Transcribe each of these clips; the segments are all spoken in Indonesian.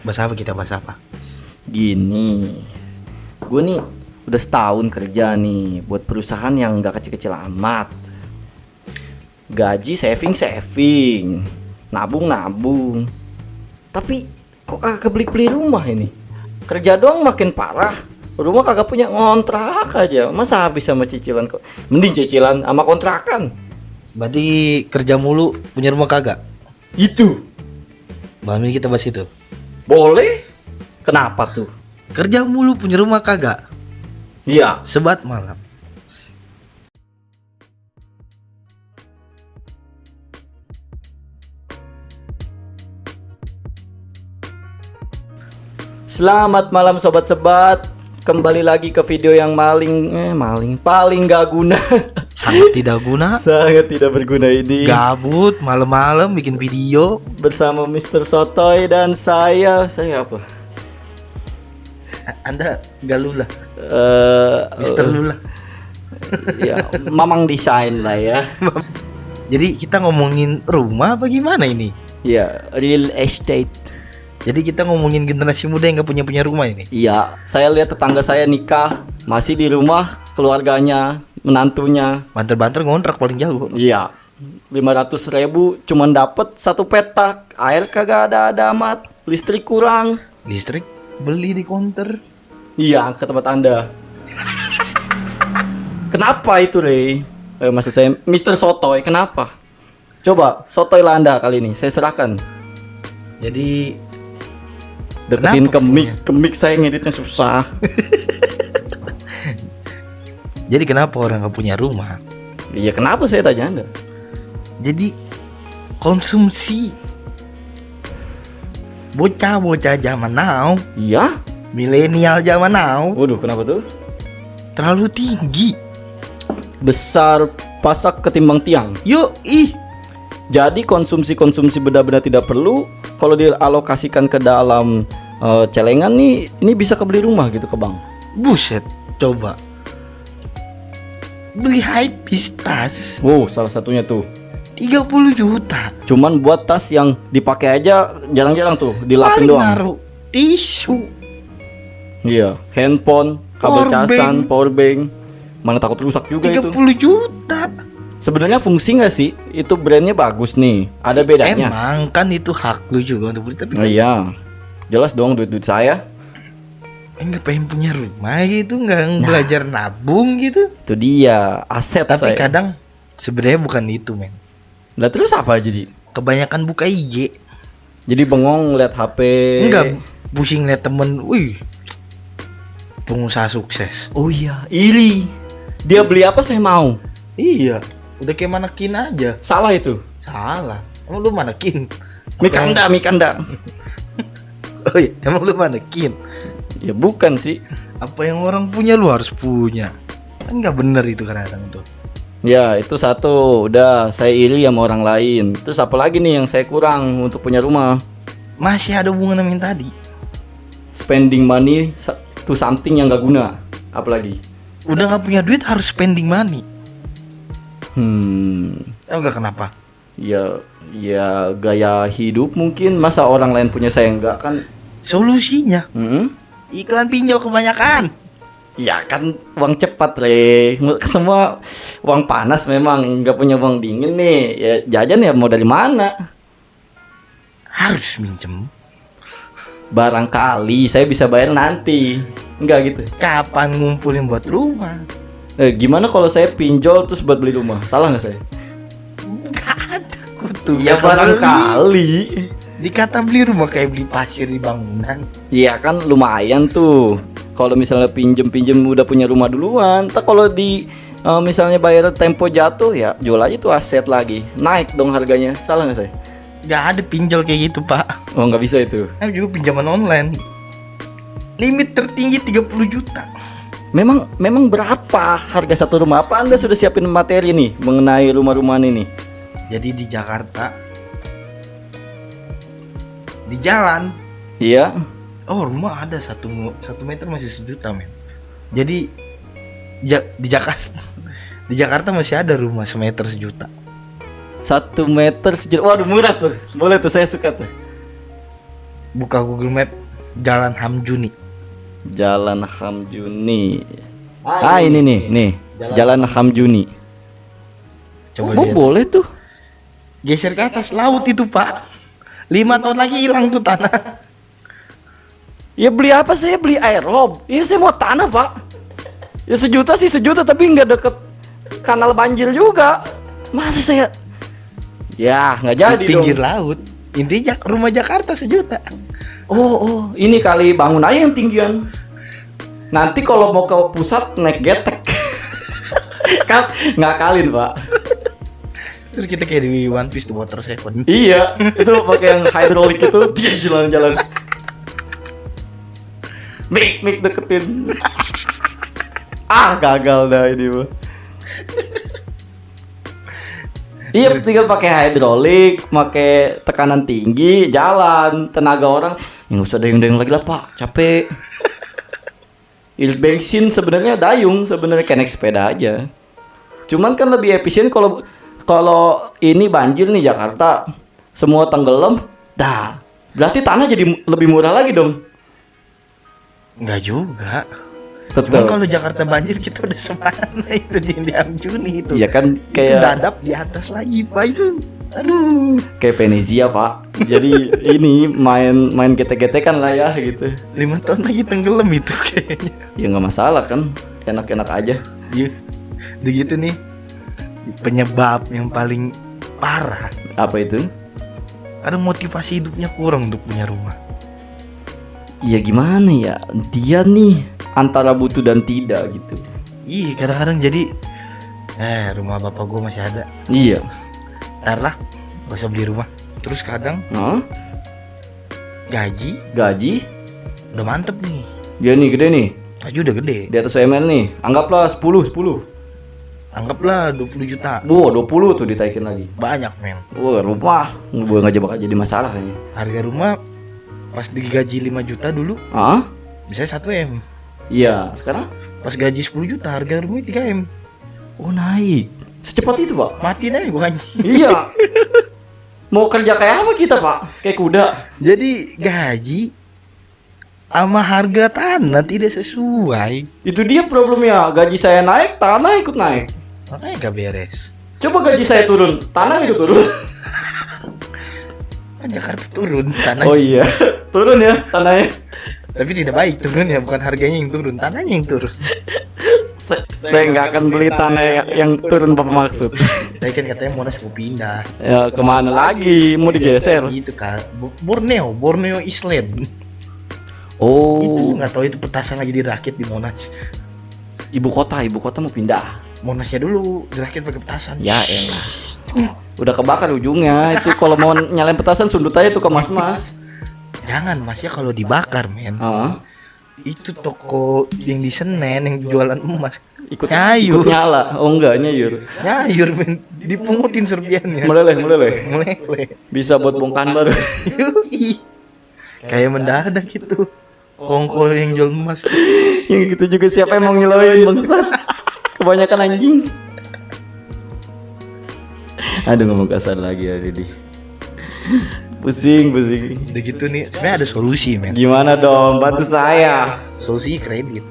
Bahas apa kita bahas apa? Gini, gue nih udah setahun kerja nih buat perusahaan yang gak kecil-kecil amat. Gaji saving, nabung. Tapi kok kagak beli rumah ini? Kerja doang makin parah. Rumah kagak punya, ngontrak aja. Masa habis sama cicilan kok? Mending cicilan sama kontrakan. Berarti kerja mulu punya rumah kagak? Itu Malam ini kita bahas itu. boleh? Kenapa tuh? Kerja mulu punya rumah kagak? Iya. Sebat malam. Selamat malam sobat sebat. Kembali lagi ke video yang paling gak guna. Sangat tidak guna. Sangat tidak berguna ini. Gabut malam-malam bikin video. Bersama Mr. Sotoy dan saya apa? Anda Galula, Mister Mister Lula. Ya, Mamang Desain lah ya. Jadi kita ngomongin rumah apa gimana ini? Ya, real estate. Jadi kita ngomongin generasi muda yang gak punya rumah ini. Iya, saya lihat tetangga saya nikah masih di rumah keluarganya, menantunya. Banter-banter ngontrak paling jauh. Iya, 500.000 cuman dapet satu petak. Air kagak ada amat, listrik kurang. Listrik beli di counter. Iya, ke tempat Anda. Kenapa itu, Rey? Maksud saya Mr. Sotoy, kenapa? Coba, Sotoy lah Anda kali ini, saya serahkan. Jadi Deketin kenapa ke mic saya ngeditnya susah. Jadi kenapa orang gak punya rumah? Iya, kenapa saya tanya Anda? Jadi konsumsi bocah-bocah zaman now, Iya? milenial zaman now Waduh, kenapa tuh? terlalu tinggi. Besar pasak ketimbang tiang. Jadi konsumsi benar-benar tidak perlu. Kalau dialokasikan ke dalam celengan nih, ini bisa kebeli rumah gitu ke bank. Buset, coba beli hypebeast tas Wow, salah satunya tuh. 30 juta. Cuman buat tas yang dipakai aja jarang-jarang tuh, dilapin Paling doang. naruh tisu. Iya, handphone, kabel Power casan, bank. power bank. Mana takut rusak juga 30 itu. juta. Sebenarnya fungsi nggak sih? Itu brandnya bagus nih. Ada bedanya. Emang kan itu hak lu juga untuk beli, tapi Oh iya, jelas dong duit saya. nggak pengen punya rumah gitu, nggak belajar nabung gitu. Itu dia aset Tapi saya. kadang sebenarnya bukan itu, men. Lah terus apa jadi? Kebanyakan buka IG. Jadi bengong ngeliat HP. Enggak, pusing liat temen, wih, pengusaha sukses. Oh iya, iri. Dia beli apa saya mau. Iya, udah kayak manekin aja. Salah itu. Salah, emang lu manekin? Mikanda. Oh iya, emang lu manekin? Ya bukan sih. Apa yang orang punya lu harus punya? Kan nggak bener itu kadang tuh. Ya itu satu. Udah saya iri sama orang lain. Terus apa lagi nih yang saya kurang untuk punya rumah? Masih ada hubungan sama yang tadi. Spending money to something yang gak guna. Apalagi? Udah nggak punya duit harus spending money. Enggak kenapa? Ya gaya hidup mungkin. Masa orang lain punya saya enggak kan? Solusinya iklan pinjol kebanyakan. Ya kan uang cepat le. Semua uang panas memang, nggak punya uang dingin nih. Ya jajan ya mau dari mana? Harus minjem. Barangkali saya bisa bayar nanti. Enggak gitu. Kapan ngumpulin buat rumah? Gimana kalau saya pinjol terus buat beli rumah? Salah nggak saya? Nggak ada kutu. Ya barangkali. Dikata beli rumah kayak beli pasir di bangunan. Iya kan lumayan tuh. Kalau misalnya pinjem udah punya rumah duluan. Ntar kalau di misalnya bayar tempo jatuh ya jual aja tuh aset lagi. Naik dong harganya. Salah nggak saya? Nggak ada pinjol kayak gitu, Pak. Oh nggak bisa itu. Juga pinjaman online. Limit tertinggi 30 juta. Memang berapa harga satu rumah? Apa Anda sudah siapin materi nih mengenai rumah-rumahan ini? Jadi di Jakarta, di jalan, Iya. oh rumah ada 1 meter masih 1 juta, men. Jadi di Jakarta masih ada rumah semeter 1 juta. 1 meter sejuta. Waduh murah tuh. Boleh tuh, saya suka tuh. buka Google Map, Jalan Hamjuni. Jalan Hamjuni. Ini nih, Jalan Hamjuni. Coba Oh, lihat. boleh tuh. Geser ke atas laut itu, Pak. 5 tahun lagi hilang tuh tanah. Ya beli apa, saya beli aerob. Ya saya mau tanah, Pak. Ya sejuta sih sejuta, tapi nggak deket kanal banjir juga. Masa saya, ya nggak jadi Di pinggir dong. laut. Intinya rumah Jakarta 1 juta. Oh, ini kali bangun aja yang tinggian. Nanti kalau mau ke pusat naik getek. Kan ngakalin, Pak. Terus kita kayak di One Piece, The Water Seven. Iya, itu pakai yang hidrolik itu, dia jalan-jalan. Mik deketin. Gagal dah ini mah. Iya, tinggal pakai hidrolik, pakai tekanan tinggi, jalan, tenaga orang. Ya nggak usah dayung-dayung lagi lah, Pak, capek. Irit bensin sebenarnya dayung, sebenarnya kayak naik sepeda aja. Cuman kan lebih efisien kalau ini banjir nih Jakarta, semua tenggelam, dah. Berarti tanah jadi lebih murah lagi dong. Enggak juga. Tetap. Cuman kalau Jakarta banjir kita udah semana itu di Hamjuni itu. Iya kan Itu kayak dadap di atas lagi, Pak, itu. Aduh. kayak Venezia, Pak. Jadi ini main getek-getekan lah ya gitu. 5 tahun lagi tenggelam itu kayaknya. Ya nggak masalah kan, enak-enak aja. Iya. Begitu nih. Penyebab yang paling parah. Apa itu? Karena motivasi hidupnya kurang untuk punya rumah. Ya gimana ya, dia nih antara butuh dan tidak gitu. Iya, kadang-kadang jadi rumah bapak gua masih ada. Iya. Ntar lah, gak usah beli rumah. Terus kadang Hah? gaji udah mantep nih. Ya nih gede nih, Gaji udah gede. di atas UMR nih. Anggaplah 10. Anggaplah 20 juta. Wow, 20 tuh ditaikin lagi. Banyak, men. Wah, rumah gue nggak bakal jadi masalah kayaknya. Harga rumah pas digaji 5 juta dulu Ah? bisa 1M. Iya, sekarang? Pas gaji 10 juta harga rumahnya 3M. Oh, naik. Secepat itu, Pak. Matiin aja gua anjing. Iya. Mau kerja kayak apa kita, Pak? Kayak kuda. Jadi gaji sama harga tanah tidak sesuai. Itu dia problemnya. Gaji saya naik, tanah ikut naik. Makanya gak beres. Coba gaji saya turun, tanah ikut turun. Kan Jakarta turun tanah. Oh iya, turun ya tanahnya. Tapi tidak baik turun ya, bukan harganya yang turun, tanahnya yang turun. Saya nggak akan beli tanah yang turun, Bapak maksud. Tapi kan katanya Monas mau pindah. Ya kemana lagi? Mau digeser? Itu kan Borneo Island. Oh, Itu nggak tahu itu petasan lagi dirakit di Monas. ibu kota mau pindah. Monasnya dulu dirakit pakai petasan. Ya elah. Udah kebakar ujungnya. Itu kalau mau nyalain petasan sundut aja tuh ke mas-mas. Jangan, Mas, ya kalau dibakar, men. Ah, Itu toko yang di Senen yang jualan emas. ikut Nyayur. ikut nyala. Oh enggak nyayur. Nyayur, men. Dipungutin serpiannya. Meleleh. Meleleh. Bisa buat bongkahan baru. Yui. Kayak mendadak gitu. Kongko yang jual emas. Yang gitu juga siapa yang mau ngiloin bangsat. Kebanyakan anjing. Aduh ngomong kasar lagi hari ini. Pusing. Udah gitu nih, sebenarnya ada solusi, men. Gimana dong, bantu saya. Solusi kredit.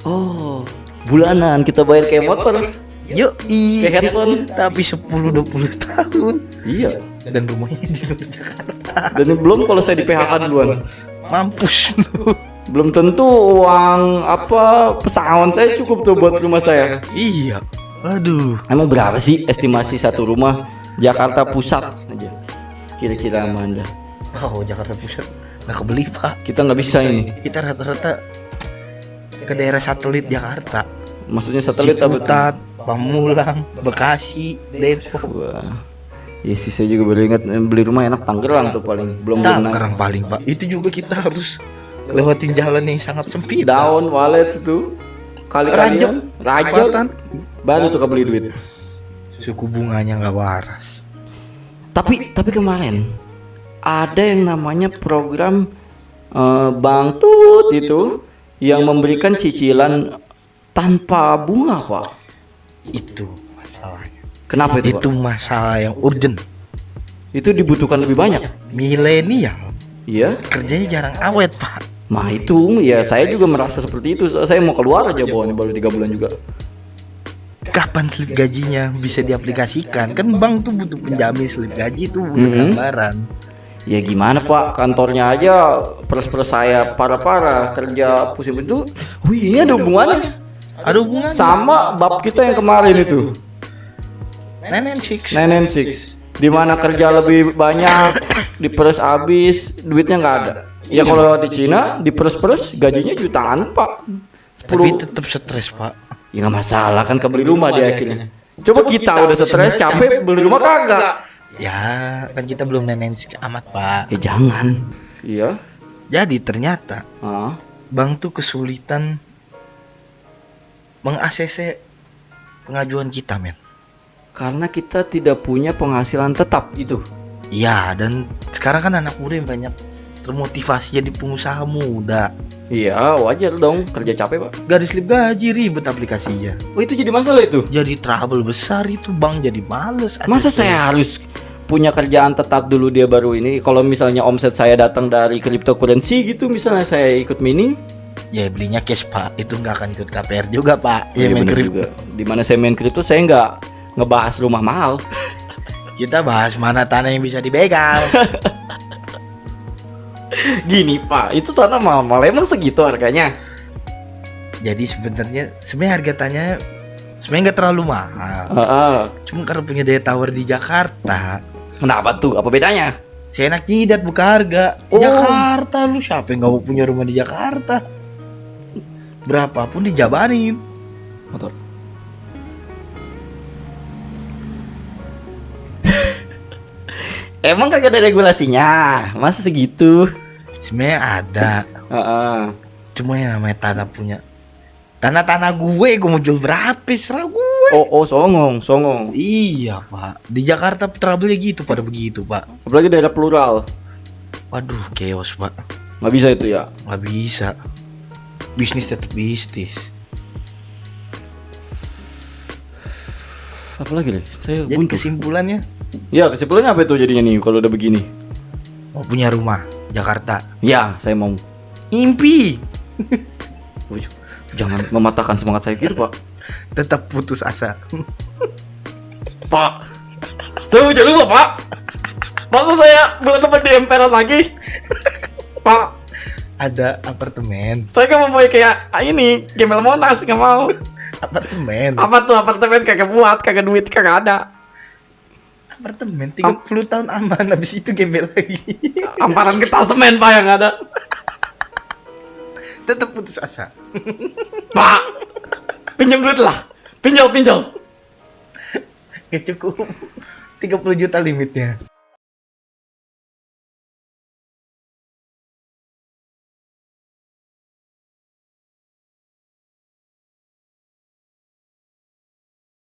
Oh, bulanan kita bayar kayak motor. Yuk, Kayak handphone. tapi 10-20 tahun. Iya. Dan rumahnya di luar Jakarta. Dan belum kalau saya di PHK duluan. Mampus lu. Belum tentu uang apa pesangon saya cukup tuh buat rumah saya. Iya. Aduh. Emang berapa sih estimasi satu rumah Jakarta Pusat aja? Kira-kira sama Anda. Oh, Jakarta Pusat nggak kebeli, Pak. Kita nggak bisa ini. Kita rata-rata ke daerah satelit Jakarta. Maksudnya satelit apa tuh? Ciputat, Pamulang, Bekasi, Depok. Wah. Ya sih saya juga baru ingat beli rumah enak Tangerang tuh paling. Belum naik. Tangerang paling, Pak. Itu juga kita harus lewatin jalan yang sangat sempit. Daun walet itu kali-kalian Rajot baru tuh kebeli duit. Suku bunganya nggak waras. Tapi kemarin ada yang namanya program Bang Tut itu yang memberikan cicilan tanpa bunga, Pak. Itu masalahnya. Kenapa itu, Itu Pak? masalah yang urgent. Itu dibutuhkan lebih banyak. Milenial Iya. Kerjanya jarang awet, Pak. Nah itu ya saya juga merasa seperti itu. Saya mau keluar aja bawa ini baru 3 bulan juga. Kapan slip gajinya bisa diaplikasikan? Kan bank tuh butuh penjamin slip gaji tuh butuh gambaran. Ya gimana Pak, kantornya aja peres-peres saya parah-parah kerja pusing itu. Wih, ini ada hubungannya Ada hubungan sama bab kita yang kemarin itu. 996. 996. Di mana kerja lebih banyak, diperes habis, duitnya nggak ada. Ya kalau di Cina diperes-peres gajinya jutaan Pak. Tapi 10. tetap stres, Pak. Ya nggak masalah kan kebeli rumah dia akhirnya. Coba kita udah stres capek beli rumah kagak. Ya, kan kita belum 996 amat, Pak. Ya jangan. Iya. Jadi ternyata Ah. bank tuh kesulitan meng-ACC pengajuan kita, men. Karena kita tidak punya penghasilan tetap gitu. Iya, dan sekarang kan anak muda yang banyak termotivasi jadi pengusaha muda. Iya, wajar dong kerja capek Pak. Gak ada slip gaji, ribet aplikasinya. Oh itu jadi masalah itu. Jadi trouble besar itu, bank jadi males. Masa saya harus punya kerjaan tetap dulu dia baru ini? Kalau misalnya omset saya datang dari cryptocurrency gitu, misalnya saya ikut mining, Ya belinya cash, Pak. Itu nggak akan ikut KPR juga, Pak. Ya iya main bener kripto. juga. Dimana saya main kripto saya nggak ngebahas rumah mahal. Kita bahas mana tanah yang bisa dibegal. Gini Pak, itu tanah mahal emang segitu harganya? Jadi sebenarnya harga tanahnya sebenarnya nggak terlalu mahal. Cuma karena punya daya tawar di Jakarta, Kenapa tuh? Apa bedanya? seenak jidat buka harga. Oh. Jakarta, lu siapa yang nggak mau punya rumah di Jakarta? Berapapun dijabanin. Motor. Emang kagak ada regulasinya? Masa segitu? Sebenarnya ada. Heeh. Cuma yang namanya tanah gue mau jual berapa? Serah gue. Oh, songong. Iya, Pak. Di Jakarta trouble-nya gitu, pada begitu, Pak. Apalagi daerah plural. Waduh, chaos, Pak. Nggak bisa itu ya. Nggak bisa. Bisnis tetap bisnis. Apa lagi nih? Saya Jadi buntu. kesimpulannya Ya kesimpulannya apa itu jadinya nih kalau udah begini? mau punya rumah Jakarta. Ya, saya mau. Impi. Wuh, jangan mematahkan semangat saya gitu, Pak. Tetap putus asa. Pak, saya mau lupa, Pak. Masa saya bulan depan di emperan lagi? Pak, Ada apartemen. saya kan mau kayak ini, Gembel Monas, nggak mau. Apartemen. Apa tuh apartemen kagak buat, kagak duit, kagak ada. Apartemen 30 tahun aman, habis itu gembel lagi. Amparan kertas semen, Pak, yang ada. Tetap putus asa. Pak, pinjam duit lah. Pinjol. Gak cukup. 30 juta limitnya.